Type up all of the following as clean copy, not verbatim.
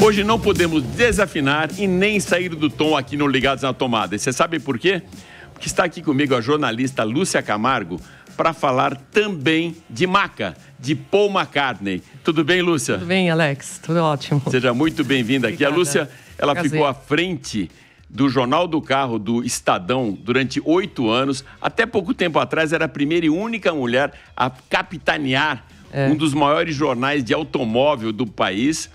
Hoje não podemos desafinar e nem sair do tom aqui no Ligados na Tomada. E você sabe por quê? Porque está aqui comigo a jornalista Lúcia Camargo para falar também de Maca, de Paul McCartney. Tudo bem, Lúcia? Tudo bem, Alex. Tudo ótimo. Seja muito bem-vinda aqui. A Lúcia, ela Prazer. ficou à frente do Jornal do Carro do Estadão durante 8 anos. Até pouco tempo atrás era a primeira e única mulher a capitanear um dos maiores jornais de automóvel do país.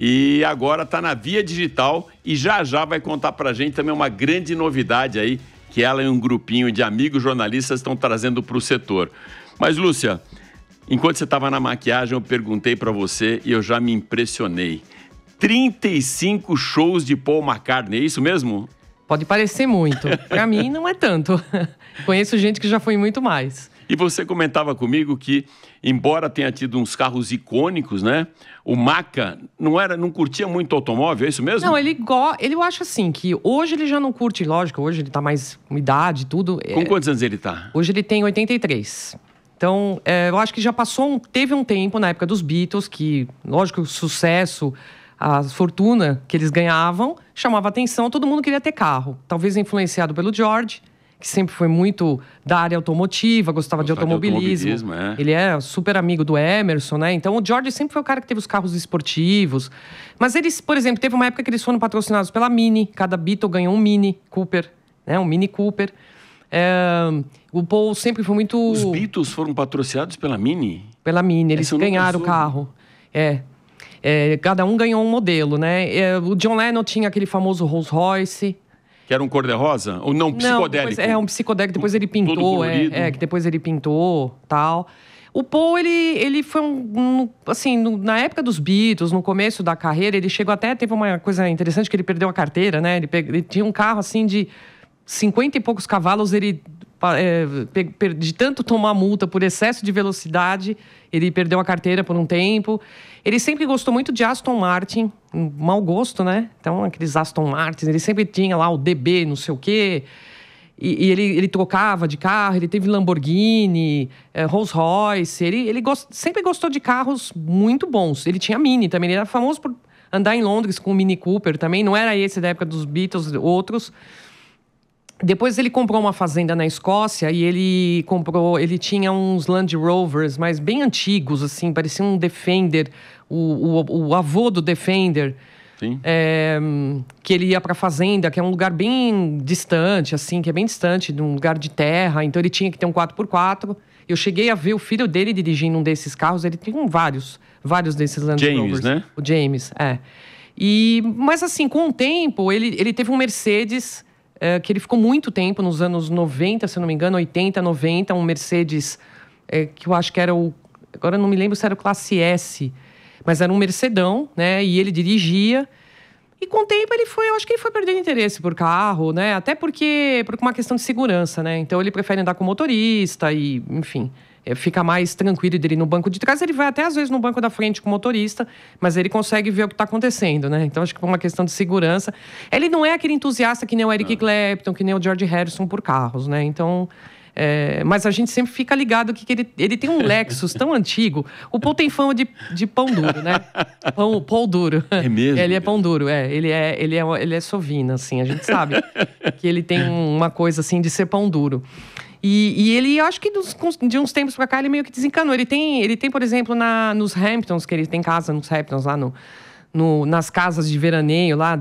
E agora está na Via Digital e já vai contar para a gente também uma grande novidade aí, que ela e um grupinho de amigos jornalistas estão trazendo para o setor. Mas, Lúcia, enquanto você estava na maquiagem, eu perguntei para você e eu já me impressionei. 35 shows de Paul McCartney, é isso mesmo? Pode parecer muito. Para mim, não é tanto. Conheço gente que já foi muito mais. E você comentava comigo que, embora tenha tido uns carros icônicos, né? O Maca não curtia muito automóvel, é isso mesmo? Não, ele eu acho assim, que hoje ele já não curte, lógico, hoje ele tá mais com idade e tudo. Com quantos anos ele tá? Hoje ele tem 83. Então, eu acho que já teve um tempo na época dos Beatles que, lógico, o sucesso, a fortuna que eles ganhavam chamava atenção, todo mundo queria ter carro. Talvez influenciado pelo George, que sempre foi muito da área automotiva, gostava de automobilismo. Ele é super amigo do Emerson, né? Então, o George sempre foi o cara que teve os carros esportivos. Mas eles, por exemplo, teve uma época que eles foram patrocinados pela Mini. Cada Beatle ganhou um Mini Cooper, né? Um Mini Cooper. O Paul sempre foi muito... Os Beatles foram patrocinados pela Mini? Pela Mini, eles ganharam o carro. Cada um ganhou um modelo, né? O John Lennon tinha aquele famoso Rolls Royce... Que era um cor-de-rosa? Ou não, psicodélico? Depois, um psicodélico, depois ele pintou. Todo colorido. Que depois ele pintou, tal. O Paul, ele foi assim, na época dos Beatles, no começo da carreira, ele chegou até, teve uma coisa interessante, que ele perdeu a carteira, né? Ele tinha um carro, assim, de 50 e poucos cavalos, ele... de tanto tomar multa por excesso de velocidade, ele perdeu a carteira por um tempo. Ele sempre gostou muito de Aston Martin, um mau gosto, né? Então, aqueles Aston Martins, ele sempre tinha lá o DB, não sei o quê. E ele trocava de carro, ele teve Lamborghini, Rolls Royce. Ele sempre gostou de carros muito bons. Ele tinha Mini também, ele era famoso por andar em Londres com o Mini Cooper também. Não era esse da época dos Beatles, outros. Depois ele comprou uma fazenda na Escócia e ele tinha uns Land Rovers, mas bem antigos, assim, parecia um Defender, o avô do Defender. Sim. Que ele ia pra fazenda, que é um lugar bem distante, assim, que é bem distante de um lugar de terra, então ele tinha que ter um 4x4. Eu cheguei a ver o filho dele dirigindo um desses carros, ele tem vários desses Land Rovers. James, né? O James, Mas assim, com o tempo, ele teve um Mercedes... que ele ficou muito tempo, nos anos 90, se eu não me engano, 80, 90, um Mercedes, que eu acho que era agora eu não me lembro se era o Classe S, mas era um Mercedão, né? E ele dirigia. E com o tempo eu acho que ele foi perdendo interesse por carro, né? Até por uma questão de segurança, né? Então ele prefere andar com motorista e, enfim... fica mais tranquilo dele no banco de trás. Ele vai até, às vezes, no banco da frente com o motorista, mas ele consegue ver o que está acontecendo, né? Então, acho que por uma questão de segurança... Ele não é aquele entusiasta que nem o Eric Clapton, que nem o George Harrison por carros, né? Então... mas a gente sempre fica ligado que ele tem um Lexus tão antigo. O Paul tem fama de pão duro, né? Pão duro. É mesmo? Ele é pão duro, Ele é sovina, assim. A gente sabe que ele tem uma coisa, assim, de ser pão duro. E ele, acho que de uns tempos pra cá, ele meio que desencanou. Ele tem, por exemplo, nos Hamptons, que ele tem casa nos Hamptons, lá nas casas de veraneio, lá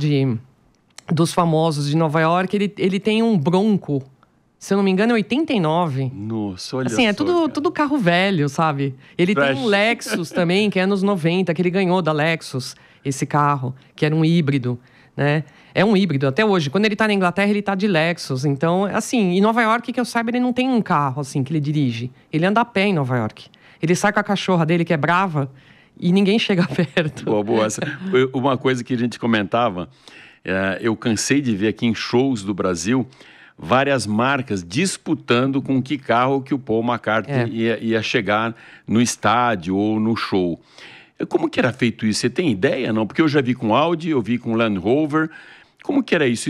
dos famosos de Nova York, ele tem um Bronco, se eu não me engano, é 89. Nossa, olha assim, só, tudo carro velho, sabe? Ele tem um Lexus também, que é anos 90, que ele ganhou da Lexus, esse carro, que era um híbrido, né? É um híbrido, até hoje. Quando ele tá na Inglaterra, ele tá de Lexus. Então, assim, em Nova York, que eu saiba, ele não tem um carro, assim, que ele dirige. Ele anda a pé em Nova York. Ele sai com a cachorra dele, que é brava, e ninguém chega perto. Boa. Uma coisa que a gente comentava, eu cansei de ver aqui em shows do Brasil, várias marcas disputando com que carro que o Paul McCartney ia chegar no estádio ou no show. Como que era feito isso? Você tem ideia, não? Porque eu já vi com Audi, eu vi com Land Rover. Como que era isso?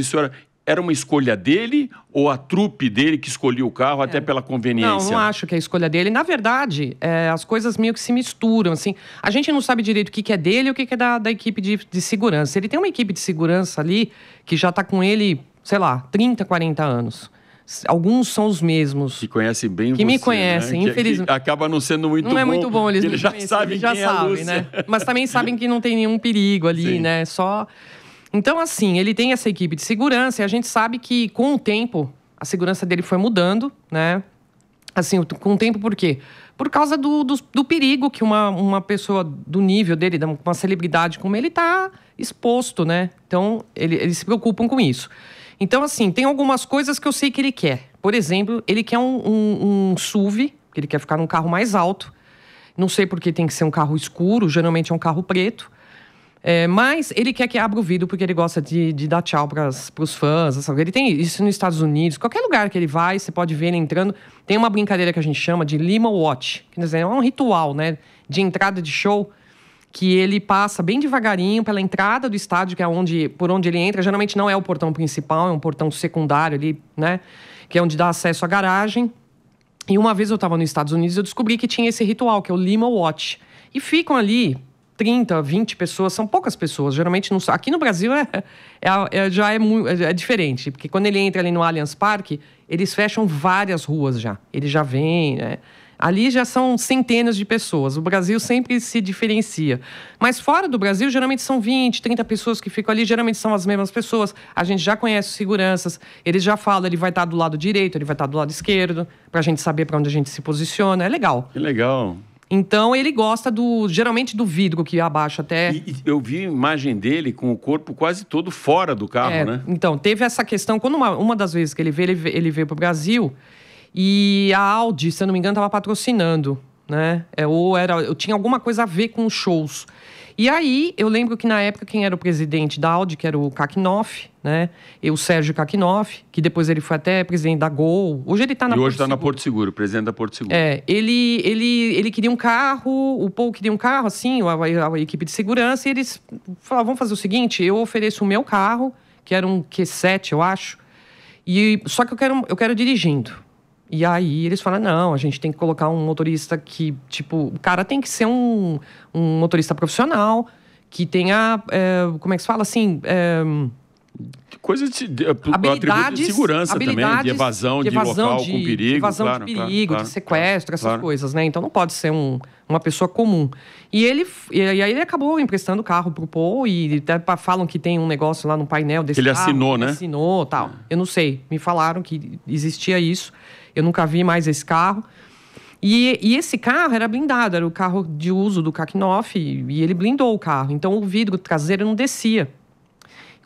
era uma escolha dele ou a trupe dele que escolhia o carro até pela conveniência? Não acho que é a escolha dele. Na verdade, as coisas meio que se misturam, assim. A gente não sabe direito o que é dele e o que é da equipe de segurança. Ele tem uma equipe de segurança ali que já está com ele, sei lá, 30, 40 anos. Alguns são os mesmos. Que conhecem bem que você, me conhecem, né? infelizmente. Que acaba não sendo muito bom. Não é muito bom eles me já conhecem, sabem eles já quem sabem, é a Lúcia. né? Mas também sabem que não tem nenhum perigo ali, Sim. né? Só... Então, assim, ele tem essa equipe de segurança e a gente sabe que, com o tempo, a segurança dele foi mudando, né? Assim, com o tempo, por quê? Por causa do perigo que uma pessoa do nível dele, uma celebridade como ele, está exposto, né? Então, eles se preocupam com isso. Então, assim, tem algumas coisas que eu sei que ele quer. Por exemplo, ele quer um SUV, que ele quer ficar num carro mais alto. Não sei por que tem que ser um carro escuro, geralmente é um carro preto. Mas ele quer que abra o vidro porque ele gosta de dar tchau para os fãs. Sabe? Ele tem isso nos Estados Unidos. Qualquer lugar que ele vai, você pode ver ele entrando. Tem uma brincadeira que a gente chama de Limo Watch. Quer dizer, é um ritual, né, de entrada de show que ele passa bem devagarinho pela entrada do estádio, que é por onde ele entra. Geralmente não é o portão principal, é um portão secundário ali, né, que é onde dá acesso à garagem. E uma vez eu estava nos Estados Unidos, eu descobri que tinha esse ritual, que é o Limo Watch. E ficam ali 30, 20 pessoas, são poucas pessoas. Geralmente, aqui no Brasil já é diferente. Porque quando ele entra ali no Allianz Parque, eles fecham várias ruas já. Ele já vem, né? Ali já são centenas de pessoas. O Brasil sempre se diferencia. Mas fora do Brasil, geralmente são 20, 30 pessoas que ficam ali. Geralmente são as mesmas pessoas. A gente já conhece os seguranças. Eles já falam, ele vai estar do lado direito, ele vai estar do lado esquerdo, pra gente saber pra onde a gente se posiciona. É legal. Que legal. Então, ele gosta geralmente do vidro que abaixa até... E eu vi a imagem dele com o corpo quase todo fora do carro, né? Então, teve essa questão... Quando uma das vezes que ele veio para o Brasil, e a Audi, se eu não me engano, estava patrocinando, né? Eu tinha alguma coisa a ver com os shows. E aí, eu lembro que na época, quem era o presidente da Audi, que era o Kakinoff, né? E o Sérgio Kakinoff, que depois ele foi até presidente da Gol. Hoje ele está na Porto Seguro. E hoje está na Porto Seguro, presidente da Porto Seguro. Ele queria um carro, o Paul queria um carro, assim, a equipe de segurança, e eles falaram, vamos fazer o seguinte, eu ofereço o meu carro, que era um Q7, eu acho, só que eu quero dirigindo. E aí eles falam, não, a gente tem que colocar um motorista que, tipo, o cara tem que ser um motorista profissional, que tenha, como é que se fala, assim... Coisa de atributo de segurança também, de evasão de local com perigo. De evasão de perigo, de sequestro, essas coisas, né? Então não pode ser uma pessoa comum. E aí ele acabou emprestando o carro pro Paul e até falam que tem um negócio lá no painel desse carro. Ele assinou, né? Ele assinou, tal. Eu não sei, me falaram que existia isso. Eu nunca vi mais esse carro. E esse carro era blindado, era o carro de uso do Kakinoff e ele blindou o carro. Então o vidro traseiro não descia.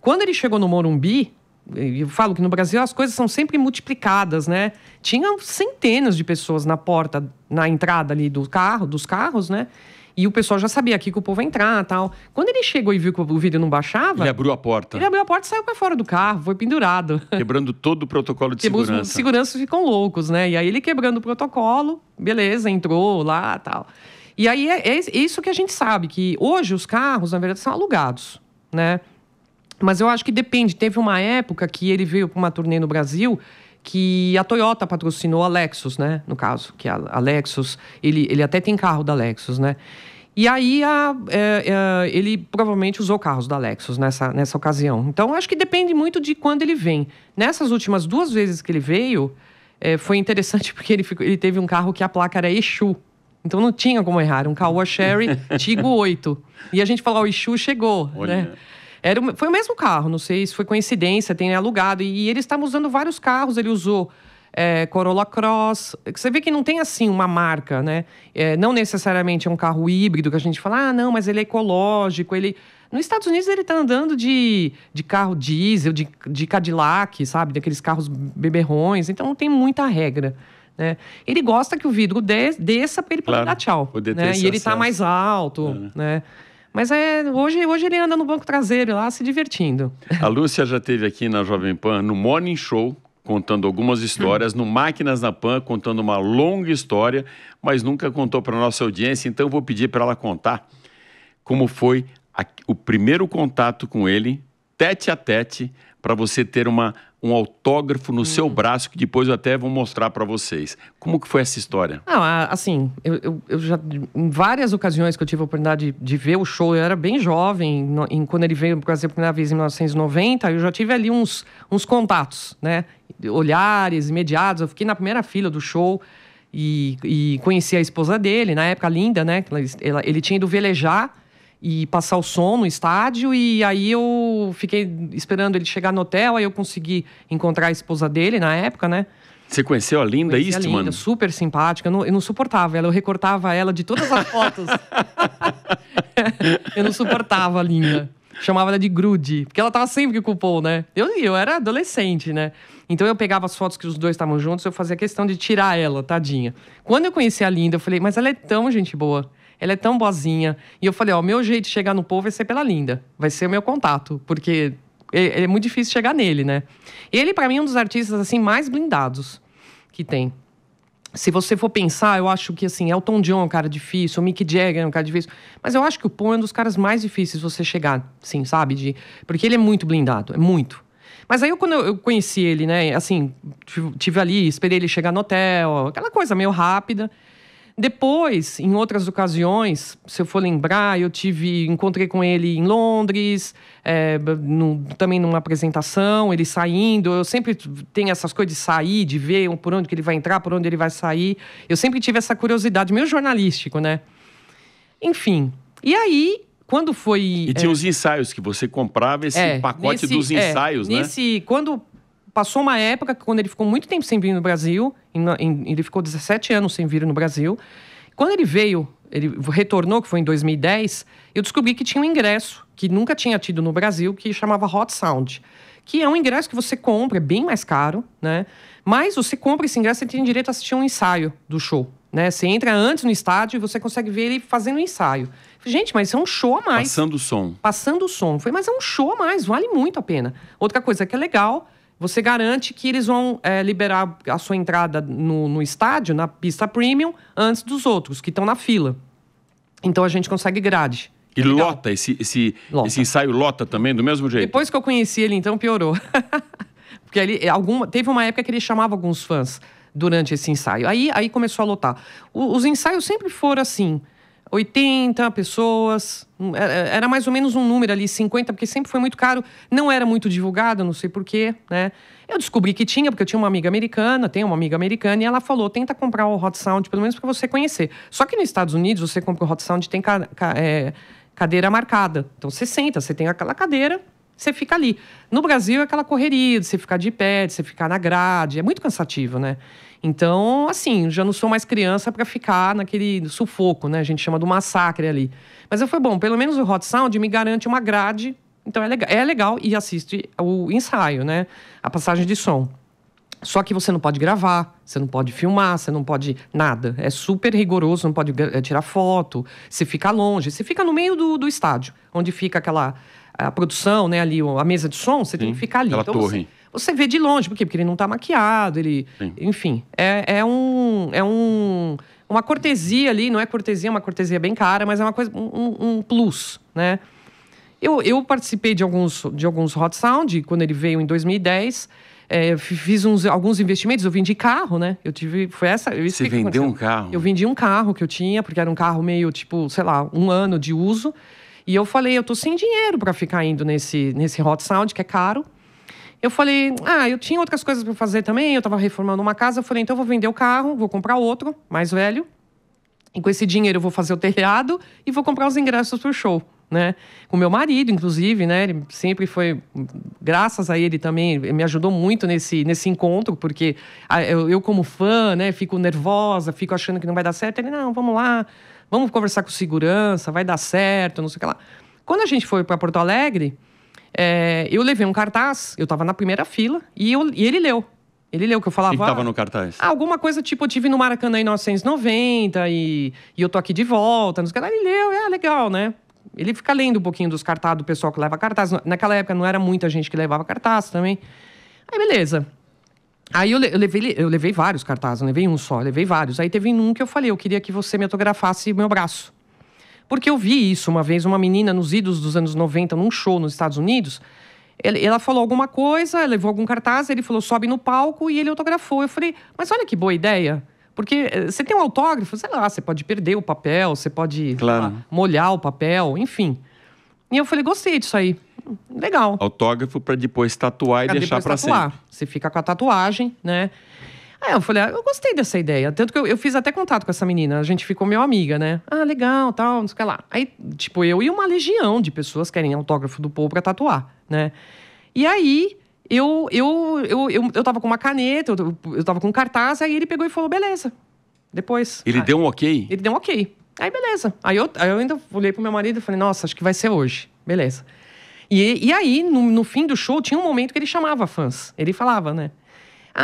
Quando ele chegou no Morumbi, eu falo que no Brasil as coisas são sempre multiplicadas, né? Tinham centenas de pessoas na entrada ali dos carros, né? E o pessoal já sabia aqui que o povo ia entrar e tal. Quando ele chegou e viu que o vidro não baixava... Ele abriu a porta. Ele abriu a porta e saiu para fora do carro, foi pendurado. Quebrando todo o protocolo de segurança. Os seguranças ficam loucos, né? E aí ele quebrando o protocolo, beleza, entrou lá e tal. E aí é isso que a gente sabe, que hoje os carros, na verdade, são alugados, né? Mas eu acho que depende. Teve uma época que ele veio para uma turnê no Brasil que a Toyota patrocinou a Lexus, né? No caso, que a Lexus... Ele até tem carro da Lexus, né? E aí ele provavelmente usou carros da Lexus nessa ocasião. Então, acho que depende muito de quando ele vem. Nessas últimas 2 vezes que ele veio, foi interessante porque ele teve um carro que a placa era Exu. Então, não tinha como errar. Um Caoa Sherry Tiggo 8. E a gente falou, o Exu chegou, né? Foi o mesmo carro, não sei se foi coincidência, tem alugado. E ele estava usando vários carros, ele usou Corolla Cross. Você vê que não tem, assim, uma marca, né? Não necessariamente é um carro híbrido, que a gente fala, não, mas ele é ecológico, Nos Estados Unidos ele está andando de carro diesel, de Cadillac, sabe? Daqueles carros beberrões, então não tem muita regra. Né? Ele gosta que o vidro desça para ele poder dar tchau. Né? E ele está mais alto, né? Mas hoje ele anda no banco traseiro lá, se divertindo. A Lúcia já esteve aqui na Jovem Pan, no Morning Show, contando algumas histórias, no Máquinas na Pan, contando uma longa história, mas nunca contou para a nossa audiência, então eu vou pedir para ela contar como foi o primeiro contato com ele tete a tete para você ter um autógrafo no seu braço, que depois eu até vou mostrar para vocês. Como que foi essa história? Não, assim, eu já, em várias ocasiões que eu tive a oportunidade de ver o show, eu era bem jovem, quando ele veio para o Brasil a primeira vez em 1990, eu já tive ali uns contatos, né? Olhares imediatos, eu fiquei na primeira fila do show e conheci a esposa dele, na época linda, né? Ele tinha ido velejar e passar o som no estádio, e aí eu fiquei esperando ele chegar no hotel, aí eu consegui encontrar a esposa dele na época, né? Você conheceu a Linda Eastman? Linda, super simpática, eu não suportava ela, eu recortava ela de todas as fotos. Eu não suportava a Linda. Chamava ela de Grude, porque ela tava sempre com o Paul, né? Eu era adolescente, né? Então eu pegava as fotos que os dois estavam juntos, eu fazia questão de tirar ela, tadinha. Quando eu conheci a Linda, eu falei, mas ela é tão gente boa. Ela é tão boazinha. E eu falei, ó, o meu jeito de chegar no povo vai ser pela Linda. Vai ser o meu contato. Porque é muito difícil chegar nele, né? Ele, pra mim, é um dos artistas, assim, mais blindados que tem. Se você for pensar, eu acho que, assim, Elton John é um cara difícil, o Mick Jagger é um cara difícil. Mas eu acho que o Paul é um dos caras mais difíceis você chegar, assim, sabe? Porque ele é muito blindado, é muito. Mas aí, quando eu conheci ele, né? Assim, tive ali, esperei ele chegar no hotel. Aquela coisa meio rápida. Depois, em outras ocasiões, se eu for lembrar, encontrei com ele em Londres, também numa apresentação, ele saindo. Eu sempre tenho essas coisas de sair, de ver por onde que ele vai entrar, por onde ele vai sair. Eu sempre tive essa curiosidade, meio jornalístico, né? Enfim, e aí, quando foi... E tinha os ensaios, que você comprava esse pacote dos ensaios, né? Quando passou uma época, quando ele ficou muito tempo sem vir no Brasil, ele ficou 17 anos sem vir no Brasil. Quando ele veio, ele retornou, que foi em 2010, eu descobri que tinha um ingresso, que nunca tinha tido no Brasil, que chamava Hot Sound. Que é um ingresso que você compra, é bem mais caro, né? Mas você compra esse ingresso e tem direito a assistir um ensaio do show, né? Você entra antes no estádio e você consegue ver ele fazendo um ensaio. Gente, mas isso é um show a mais. Passando o som. Passando o som. Mas é um show a mais, vale muito a pena. Outra coisa que é legal... Você garante que eles vão liberar a sua entrada no estádio, na pista premium, antes dos outros, que estão na fila. Então, a gente consegue grade. E lota, esse ensaio lota também, do mesmo jeito? Depois que eu conheci ele, então, piorou. Porque teve uma época que ele chamava alguns fãs durante esse ensaio. Aí começou a lotar. Os ensaios sempre foram assim... 80 pessoas, era mais ou menos um número ali, 50, porque sempre foi muito caro, não era muito divulgado, não sei porquê, né? Eu descobri que tinha, porque eu tinha uma amiga americana, tenho uma amiga americana, e ela falou, tenta comprar o Hot Sound, pelo menos para você conhecer. Só que nos Estados Unidos, você compra o Hot Sound, tem cadeira marcada. Então, você senta, você tem aquela cadeira, você fica ali. No Brasil, é aquela correria de você ficar de pé, de você ficar na grade, é muito cansativo, né? Então, assim, já não sou mais criança para ficar naquele sufoco, né? A gente chama do massacre ali. Mas eu falei, bom, pelo menos o Hot Sound me garante uma grade, então é legal e assiste o ensaio, né? A passagem de som. Só que você não pode gravar, você não pode filmar, você não pode nada. É super rigoroso, não pode tirar foto, você fica longe, você fica no meio do estádio, onde fica a produção, né? Ali, a mesa de som, você tem que ficar ali. Aquela então, torre. Você vê de longe, por quê? Porque ele não está maquiado, enfim, uma cortesia ali, não é cortesia, é uma cortesia bem cara, mas é uma coisa, um plus, né? Eu participei de alguns Hot Sound, quando ele veio em 2010, fiz alguns investimentos, eu vendi carro, né? Você vendeu um carro? Eu vendi um carro que eu tinha, porque era um carro meio, tipo, sei lá, 1 ano de uso, e eu falei, eu tô sem dinheiro para ficar indo nesse Hot Sound, que é caro. Eu falei, eu tinha outras coisas para fazer também, eu estava reformando uma casa, eu falei, então eu vou vender o carro, vou comprar outro, mais velho, e com esse dinheiro eu vou fazer o telhado e vou comprar os ingressos pro show, né? Com meu marido, inclusive, né? Ele sempre foi, graças a ele também, me ajudou muito nesse encontro, porque eu como fã, né, fico nervosa, fico achando que não vai dar certo. Ele, não, vamos lá, vamos conversar com segurança, vai dar certo, não sei o que lá. Quando a gente foi para Porto Alegre, eu levei um cartaz, eu estava na primeira fila, e ele leu. Ele leu o que eu falava. O que estava no cartaz? Alguma coisa tipo, eu tive no Maracanã em 1990 e eu tô aqui de volta. Não sei o que lá. Ele leu, legal, né? Ele fica lendo um pouquinho dos cartazes do pessoal que leva cartaz. Naquela época não era muita gente que levava cartaz também. Aí, beleza. Aí eu levei vários cartazes, não levei um só, levei vários. Aí teve um que eu falei, eu queria que você me autografasse meu braço. Porque eu vi isso uma vez, uma menina nos idos dos anos 90, num show nos Estados Unidos, Ela falou alguma coisa, levou algum cartaz, ele falou, sobe no palco, e ele autografou. Eu falei, mas olha que boa ideia. Porque você tem um autógrafo, sei lá, você pode perder o papel, você pode claro. lá, molhar o papel, enfim. E eu falei, gostei disso aí. Legal. Autógrafo para depois tatuar e deixar para sempre. Você fica com a tatuagem, né? Aí eu falei, eu gostei dessa ideia. Tanto que eu fiz até contato com essa menina. A gente ficou meio amiga, né? Legal, tal, não sei o que lá. Aí, tipo, eu e uma legião de pessoas querem autógrafo do Paul pra tatuar, né? E aí, eu tava com uma caneta, eu tava com um cartaz, aí ele pegou e falou, beleza. Depois... Ele deu um ok? Ele deu um ok. Aí, beleza. Aí eu ainda olhei pro meu marido e falei, nossa, acho que vai ser hoje. Beleza. E aí, no fim do show, tinha um momento que ele chamava fãs. Ele falava, né?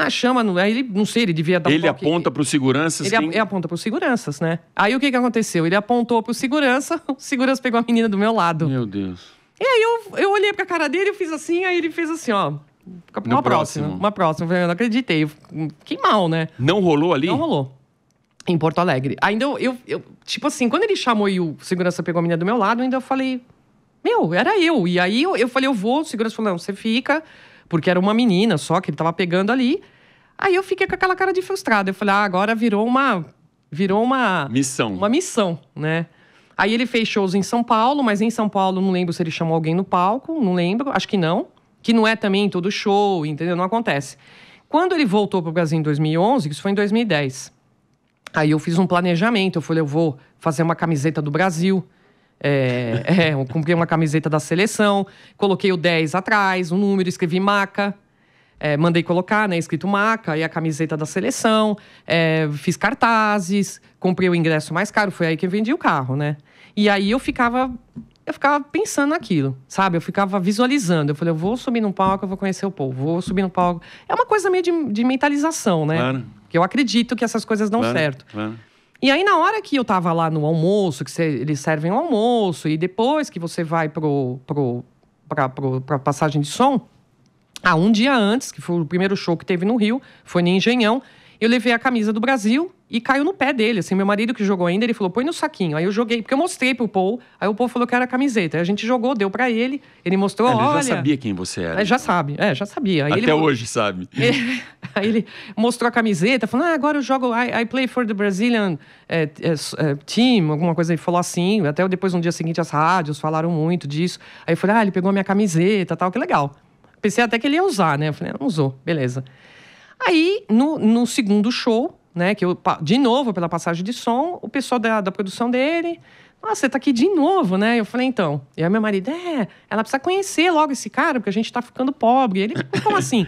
Chama... Aí ele, não sei, ele devia dar Ele aponta para os seguranças? Ele aponta para os seguranças, né? Aí o que aconteceu? Ele apontou para o segurança pegou a menina do meu lado. Meu Deus. E aí eu olhei pra cara dele, eu fiz assim, aí ele fez assim, ó. Uma próxima. Eu falei, eu não acreditei. Que mal, né? Não rolou ali? Não rolou. Em Porto Alegre. Ainda eu tipo assim, quando ele chamou e o segurança pegou a menina do meu lado, ainda eu falei, era eu. E aí eu falei, eu vou. O segurança falou, não, você fica... Porque era uma menina só que ele tava pegando ali. Aí eu fiquei com aquela cara de frustrada. Eu falei, agora virou uma missão. Uma missão, né? Aí ele fez shows em São Paulo, mas em São Paulo não lembro se ele chamou alguém no palco, não lembro, acho que não. Que não é também todo show, entendeu? Não acontece. Quando ele voltou pro Brasil em 2011, isso foi em 2010. Aí eu fiz um planejamento, eu falei, eu vou fazer uma camiseta do Brasil. Eu comprei uma camiseta da seleção, coloquei o 10 atrás, o número, escrevi Maca, mandei colocar, né, escrito Maca, e a camiseta da seleção, fiz cartazes, comprei o ingresso mais caro, foi aí que eu vendi o carro, né? E aí eu ficava pensando naquilo, sabe? Eu ficava visualizando, eu falei, eu vou subir no palco, eu vou conhecer o povo, vou subir no palco. É uma coisa meio de mentalização, né? Claro. Que eu acredito que essas coisas dão certo. Claro. E aí, na hora que eu tava lá no almoço, eles servem o almoço, e depois que você vai pra passagem de som, um dia antes, que foi o primeiro show que teve no Rio, foi no Engenhão, eu levei a camisa do Brasil e caiu no pé dele, assim, meu marido que jogou ainda, ele falou, põe no saquinho. Aí eu joguei, porque eu mostrei pro Paul, aí o Paul falou que era a camiseta. Aí a gente jogou, deu pra ele mostrou, olha... Ele já sabia quem você era. Já sabia. Aí até hoje sabe. Aí ele mostrou a camiseta, falou, agora eu jogo, I play for the Brazilian team, alguma coisa, ele falou assim, até depois no dia seguinte as rádios falaram muito disso. Aí eu falei, ele pegou a minha camiseta, tal, que legal. Pensei até que ele ia usar, né? Eu falei, não usou, beleza. Aí, no segundo show, né, que eu, de novo, pela passagem de som, o pessoal da produção dele, você tá aqui de novo, né? Eu falei, então. E aí meu marido, ela precisa conhecer logo esse cara, porque a gente tá ficando pobre. E ele, como assim?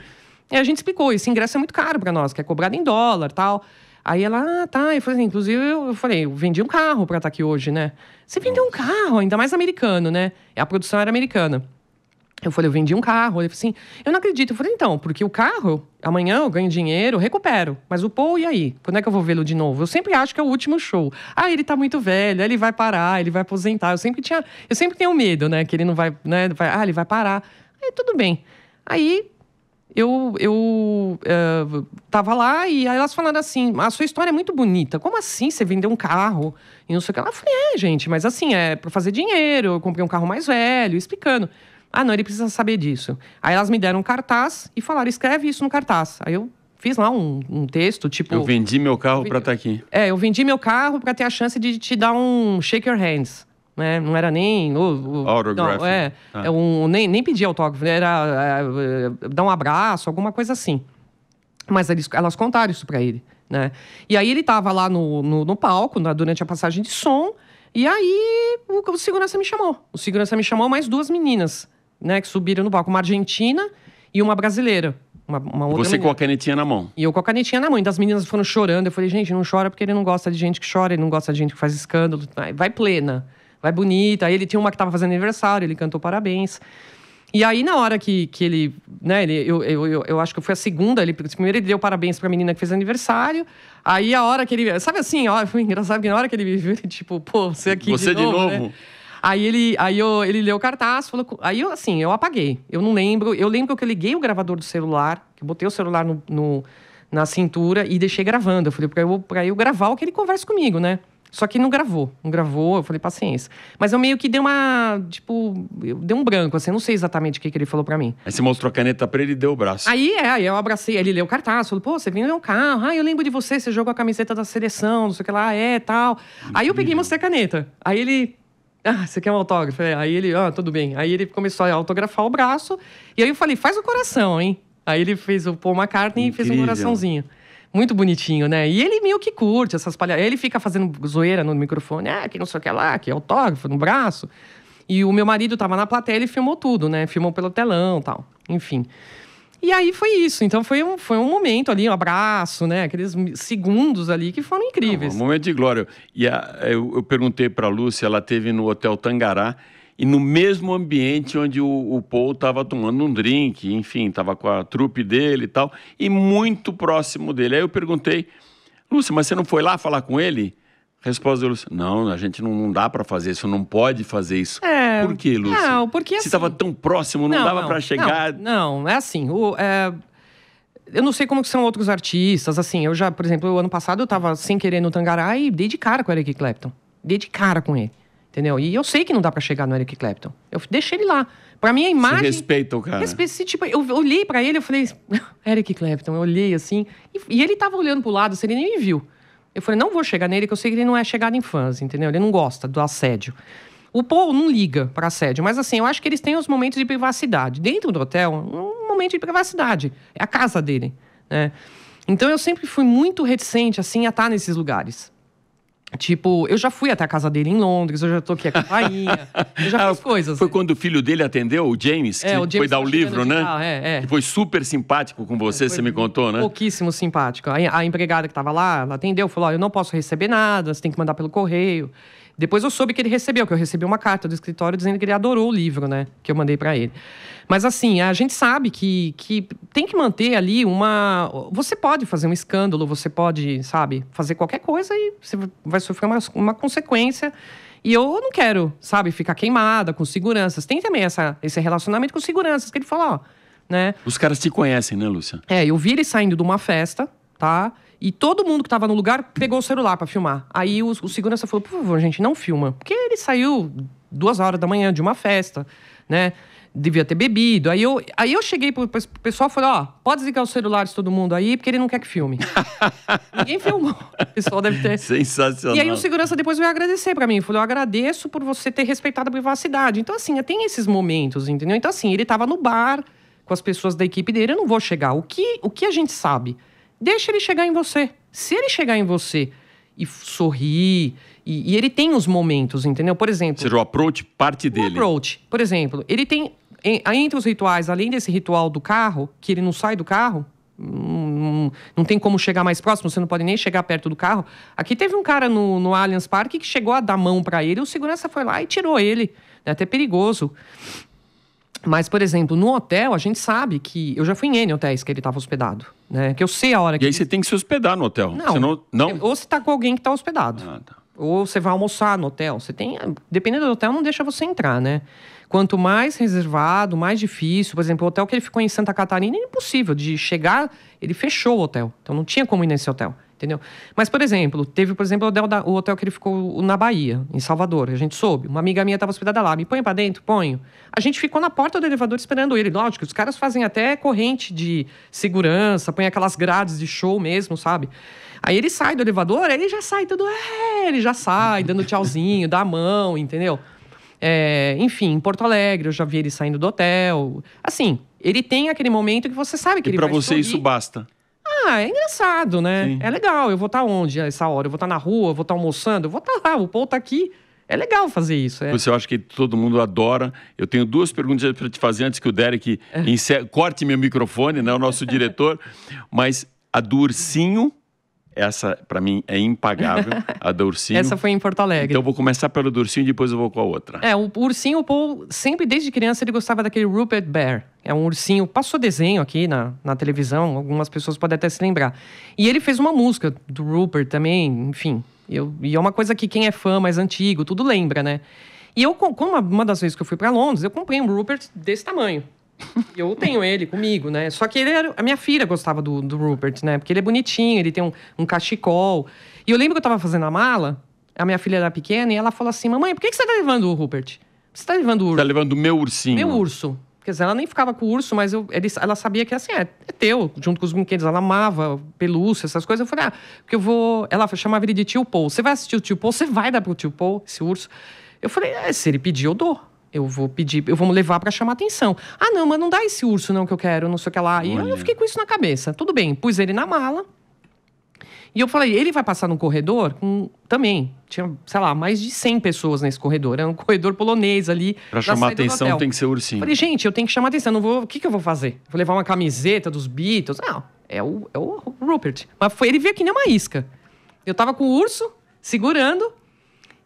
E a gente explicou, esse ingresso é muito caro pra nós, que é cobrado em dólar e tal. Aí ela, tá. Eu falei assim, inclusive, eu falei, eu vendi um carro pra estar aqui hoje, né? Você vendeu um carro, ainda mais americano, né? A produção era americana. Eu falei, eu vendi um carro. Ele falou assim, eu não acredito. Eu falei, então, porque o carro, amanhã eu ganho dinheiro, eu recupero. Mas o Paul, e aí? Quando é que eu vou vê-lo de novo? Eu sempre acho que é o último show. Ele tá muito velho, ele vai parar, ele vai aposentar. Eu sempre tenho medo, né? Que ele não vai, né? Ele vai parar. Aí, tudo bem. Aí, eu tava lá e aí elas falaram assim, a sua história é muito bonita. Como assim você vendeu um carro? E não sei o que. Eu falei, gente, mas assim, é pra fazer dinheiro. Eu comprei um carro mais velho, explicando. Não, ele precisa saber disso. Aí elas me deram um cartaz e falaram, escreve isso no cartaz. Aí eu fiz lá um texto, tipo... Eu vendi meu carro pra estar aqui. Eu vendi meu carro pra ter a chance de te dar um shake your hands. Né? Não era nem... Autograph. Nem pedir autógrafo. Era dar um abraço, alguma coisa assim. Mas elas contaram isso pra ele. Né? E aí ele tava lá no palco, durante a passagem de som. E aí o segurança me chamou. O segurança me chamou mais 2 meninas, né, que subiram no palco, uma argentina e uma brasileira. Uma outra Você menina. com a canetinha na mão. E eu com a canetinha na mão. E das meninas foram chorando. Eu falei, gente, não chora porque ele não gosta de gente que chora, ele não gosta de gente que faz escândalo. Vai plena, vai bonita. Aí ele tinha uma que estava fazendo aniversário, ele cantou parabéns. E aí, na hora que ele... Né, eu acho que eu fui a segunda. Primeiro ele deu parabéns pra menina que fez aniversário. Aí, a hora que ele... Sabe assim, foi engraçado que na hora que ele me viu, ele tipo... Pô, você aqui você de novo? Né? Aí ele leu o cartaz, falou... Aí eu apaguei. Eu não lembro. Eu lembro que eu liguei o gravador do celular, que eu botei o celular na cintura e deixei gravando. Eu falei, pra eu gravar o que ele conversa comigo, né? Só que não gravou. Eu falei, paciência. Mas eu meio que dei dei um branco, assim, eu não sei exatamente o que ele falou pra mim. Aí você mostrou a caneta pra ele e deu o braço. Aí eu abracei, ele leu o cartaz, falou, pô, você viu no meu carro, eu lembro de você jogou a camiseta da seleção, não sei o que lá, tal. Aí eu peguei e mostrei a caneta. Aí ele, você quer um autógrafo? Aí ele, tudo bem. Aí ele começou a autografar o braço, e aí eu falei, faz o coração, hein? Aí ele fez o Paul McCartney e fez um coraçãozinho. Muito bonitinho, né? E ele meio que curte essas palhaçadas. Ele fica fazendo zoeira no microfone. Que não sei o que lá, que é autógrafo no braço. E o meu marido tava na plateia, ele filmou tudo, né? Filmou pelo telão e tal. Enfim. E aí foi isso. Então foi um momento ali, um abraço, né? Aqueles segundos ali que foram incríveis. Um momento de glória. E eu perguntei pra Lúcia, ela esteve no Hotel Tangará, e no mesmo ambiente onde o Paul estava tomando um drink, enfim, estava com a trupe dele e tal, e muito próximo dele. Aí eu perguntei, Lúcia, mas você não foi lá falar com ele? Resposta da Lúcia, não, a gente não dá para fazer isso, não pode fazer isso. Por quê, Lúcia? Não, porque assim... Você estava tão próximo, não dava para chegar... Não, é assim, eu não sei como que são outros artistas, assim, eu já, por exemplo, o ano passado eu estava sem querer no Tangará e dei de cara com o Eric Clapton, dei de cara com ele. Entendeu? E eu sei que não dá pra chegar no Eric Clapton. Eu deixei ele lá. Pra mim, a imagem... Você respeita o cara. Tipo, eu olhei pra ele, eu falei... Eric Clapton, eu olhei assim... E ele tava olhando pro lado, assim, ele nem me viu. Eu falei, não vou chegar nele, que eu sei que ele não é chegado em fãs, entendeu? Ele não gosta do assédio. O Paul não liga pra assédio, mas assim, eu acho que eles têm os momentos de privacidade. Dentro do hotel, um momento de privacidade. É a casa dele, né? Então, eu sempre fui muito reticente, assim, a estar nesses lugares. Tipo, eu já fui até a casa dele em Londres, eu já toquei com a rainha, eu já fiz coisas. Foi quando o filho dele atendeu, o James, que foi dar o livro, né? Que foi super simpático com você, você me contou, né? Pouquíssimo simpático. A empregada que estava lá, ela atendeu, falou, eu não posso receber nada, você tem que mandar pelo correio. Depois eu soube que ele recebeu, que eu recebi uma carta do escritório dizendo que ele adorou o livro, né? Que eu mandei pra ele. Mas assim, a gente sabe que tem que manter ali uma... Você pode fazer um escândalo, você pode, sabe, fazer qualquer coisa e você vai sofrer uma consequência. E eu não quero, sabe, ficar queimada com seguranças. Tem também esse relacionamento com seguranças, que ele falou, né? Os caras te conhecem, né, Lúcia? Eu vi ele saindo de uma festa, tá? E todo mundo que tava no lugar pegou o celular pra filmar. Aí o segurança falou, por favor, gente, não filma. Porque ele saiu 2 horas da manhã de uma festa, né? Devia ter bebido. Aí eu cheguei pro pessoal e falei, pode desligar os celulares todo mundo aí, porque ele não quer que filme. Ninguém filmou. O pessoal deve ter... Sensacional. E aí o segurança depois veio agradecer pra mim. Falou, eu agradeço por você ter respeitado a privacidade. Então, assim, tem esses momentos, entendeu? Então, assim, ele tava no bar com as pessoas da equipe dele. Eu não vou chegar. O que a gente sabe? Deixa ele chegar em você. Se ele chegar em você e sorrir... E ele tem os momentos, entendeu? Por exemplo... Ou seja, o approach parte dele. O approach. Por exemplo, ele tem... Entre os rituais, além desse ritual do carro, que ele não sai do carro, não tem como chegar mais próximo, você não pode nem chegar perto do carro. Aqui teve um cara no Allianz Parque que chegou a dar mão pra ele, o segurança foi lá e tirou ele. É até perigoso. Mas, por exemplo, no hotel, a gente sabe que... Eu já fui em N hotéis que ele estava hospedado, né? Que eu sei a hora que... E aí você tem que se hospedar no hotel. Não. Ou você tá com alguém que tá hospedado. Tá. Ou você vai almoçar no hotel. Você tem... Dependendo do hotel, não deixa você entrar, né? Quanto mais reservado, mais difícil. Por exemplo, o hotel que ele ficou em Santa Catarina, é impossível de chegar... Ele fechou o hotel. Então, não tinha como ir nesse hotel. Entendeu? Mas, por exemplo, teve, por exemplo, o hotel que ele ficou na Bahia, em Salvador. A gente soube. Uma amiga minha estava hospedada lá. Me põe pra dentro? Ponho. A gente ficou na porta do elevador esperando ele. Lógico, os caras fazem até corrente de segurança, põem aquelas grades de show mesmo, sabe? Aí ele sai do elevador, ele já sai tudo... ele já sai, dando tchauzinho, dá a mão, entendeu? Enfim, em Porto Alegre, eu já vi ele saindo do hotel. Assim, ele tem aquele momento que você sabe que ele vai sorrir. E pra você isso basta? É engraçado, né? Sim. É legal. Eu vou estar onde essa hora? Eu vou estar na rua, eu vou estar almoçando, eu vou estar lá. O Paul tá aqui. É legal fazer isso. Você acha que todo mundo adora. Eu tenho 2 perguntas para te fazer antes que o Derek corte meu microfone, né? O nosso diretor. Mas a do ursinho, essa para mim é impagável. A do ursinho. Essa foi em Porto Alegre. Então eu vou começar pelo do ursinho e depois eu vou com a outra. O ursinho, o Paul, sempre desde criança, ele gostava daquele Rupert Bear. É um ursinho, passou desenho aqui na televisão, algumas pessoas podem até se lembrar. E ele fez uma música do Rupert também, enfim. E é uma coisa que quem é fã mais antigo, tudo lembra, né? E eu, como uma das vezes que eu fui para Londres, eu comprei um Rupert desse tamanho. Eu tenho ele comigo, né? Só que a minha filha gostava do Rupert, né? Porque ele é bonitinho, ele tem um cachecol. E eu lembro que eu tava fazendo a mala, a minha filha era pequena, e ela falou assim, mamãe, por que você tá levando o Rupert? Você tá levando o urso? Tá levando o meu ursinho. Meu urso. Quer dizer, ela nem ficava com o urso, mas ela sabia que assim, é teu, junto com os brinquedos. Ela amava pelúcia, essas coisas. Eu falei, porque eu vou... Ela chamava ele de tio Paul. Você vai assistir o tio Paul? Você vai dar pro tio Paul esse urso? Eu falei, se ele pedir, eu dou. Eu vou pedir, eu vou levar pra chamar atenção. Não, mas não dá esse urso não que eu quero, não sei o que lá. E eu fiquei com isso na cabeça. Tudo bem, pus ele na mala. E eu falei, ele vai passar num corredor também. Tinha, sei lá, mais de 100 pessoas nesse corredor. Era um corredor polonês ali. Pra chamar atenção tem que ser ursinho. Falei, gente, eu tenho que chamar atenção. O que eu vou fazer? Vou levar uma camiseta dos Beatles? Não, é o Rupert. Mas ele veio que nem uma isca. Eu tava com o urso, segurando.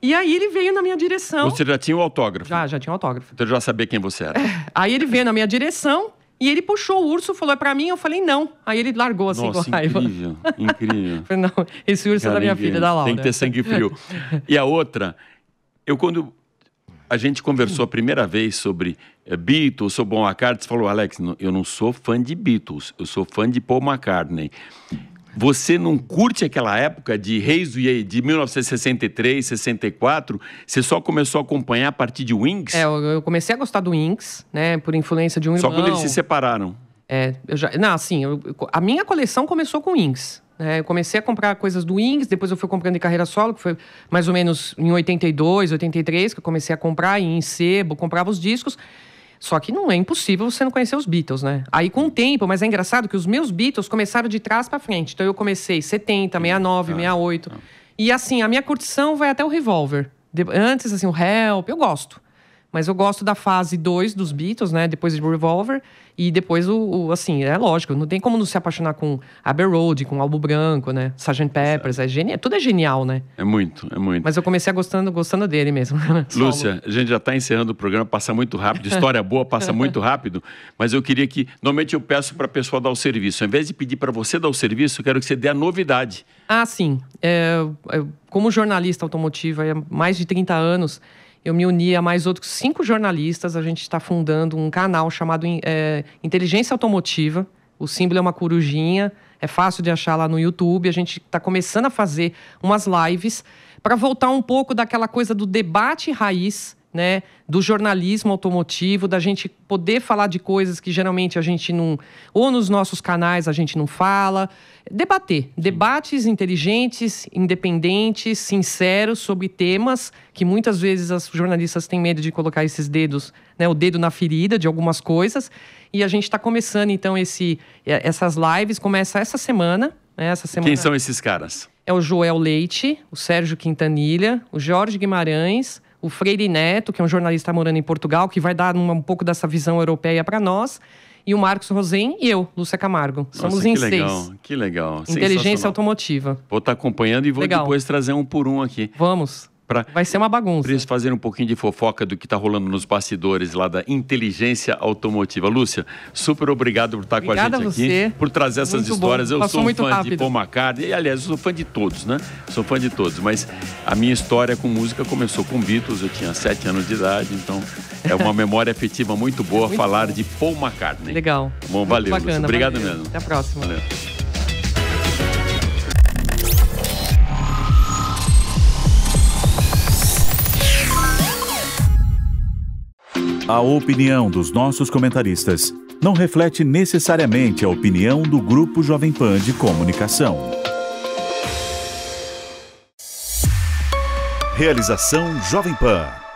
E aí ele veio na minha direção. Você já tinha o autógrafo? Já tinha o autógrafo. Então eu já sabia quem você era. Aí ele veio na minha direção. E ele puxou o urso, falou, é pra mim? Eu falei, não. Aí ele largou assim, com raiva. Incrível. Falei, não, esse urso é da minha filha, da Laura. Tem que ter sangue frio. E a outra, quando a gente conversou a primeira vez sobre Beatles, sobre Paul McCartney, você falou, Alex, eu não sou fã de Beatles, eu sou fã de Paul McCartney. Você não curte aquela época de Reis do Ye, de 1963, 64? Você só começou a acompanhar a partir de Wings? Eu comecei a gostar do Wings, né? Por influência de um irmão. Só quando eles se separaram? A minha coleção começou com Wings. Né? Eu comecei a comprar coisas do Wings, depois eu fui comprando em carreira solo, que foi mais ou menos em 82, 83, que eu comecei a comprar, em sebo, comprava os discos. Só que não é impossível você não conhecer os Beatles, né? Aí com o tempo, mas é engraçado que os meus Beatles começaram de trás pra frente. Então eu comecei 70, 69, 68. E assim, a minha curtição vai até o Revolver. Antes, assim, o Help, eu gosto. Mas eu gosto da fase 2 dos Beatles, né? Depois do Revolver. E depois assim, é lógico, não tem como não se apaixonar com Abbey Road, com Álbum Branco, né? Sgt. Peppers, tudo é genial, né? É muito. Mas eu comecei gostando dele mesmo. Lúcia, a gente já está encerrando o programa, passa muito rápido, história boa, passa muito rápido, mas eu queria que, normalmente eu peço para a pessoa dar o serviço, ao invés de pedir para você dar o serviço, eu quero que você dê a novidade. Sim. Como jornalista automotivo há mais de 30 anos, eu me uni a mais outros 5 jornalistas. A gente está fundando um canal chamado Inteligência Automotiva. O símbolo é uma corujinha. É fácil de achar lá no YouTube. A gente está começando a fazer umas lives para voltar um pouco daquela coisa do debate raiz, né? Do jornalismo automotivo, da gente poder falar de coisas que geralmente a gente não... Ou nos nossos canais a gente não fala. Debater. Debates inteligentes, independentes, sinceros sobre temas que muitas vezes as jornalistas têm medo de colocar esses dedos, né, o dedo na ferida de algumas coisas. E a gente está começando, então, essas lives. Começa essa semana. Né, Quem são esses caras? É o Joel Leite, o Sérgio Quintanilha, o Jorge Guimarães, o Freire Neto, que é um jornalista morando em Portugal, que vai dar um pouco dessa visão europeia para nós. E o Marcos Rosen e eu, Lúcia Camargo. Somos em 6. Que legal. Inteligência Automotiva. Vou estar acompanhando e vou depois trazer um por um aqui. Vamos. Vai ser uma bagunça. Para eles fazerem um pouquinho de fofoca do que está rolando nos bastidores lá da Inteligência Automotiva. Lúcia, super obrigado por estar com a gente aqui. Por trazer essas histórias. Eu sou fã de Paul McCartney. E, aliás, eu sou fã de todos, né? Sou fã de todos. Mas a minha história com música começou com Beatles. Eu tinha 7 anos de idade. Então, é uma memória afetiva muito boa falar de Paul McCartney. Legal. Bom, valeu, bacana, Lúcia. Obrigado mesmo. Até a próxima. Valeu. A opinião dos nossos comentaristas não reflete necessariamente a opinião do Grupo Jovem Pan de Comunicação. Realização Jovem Pan.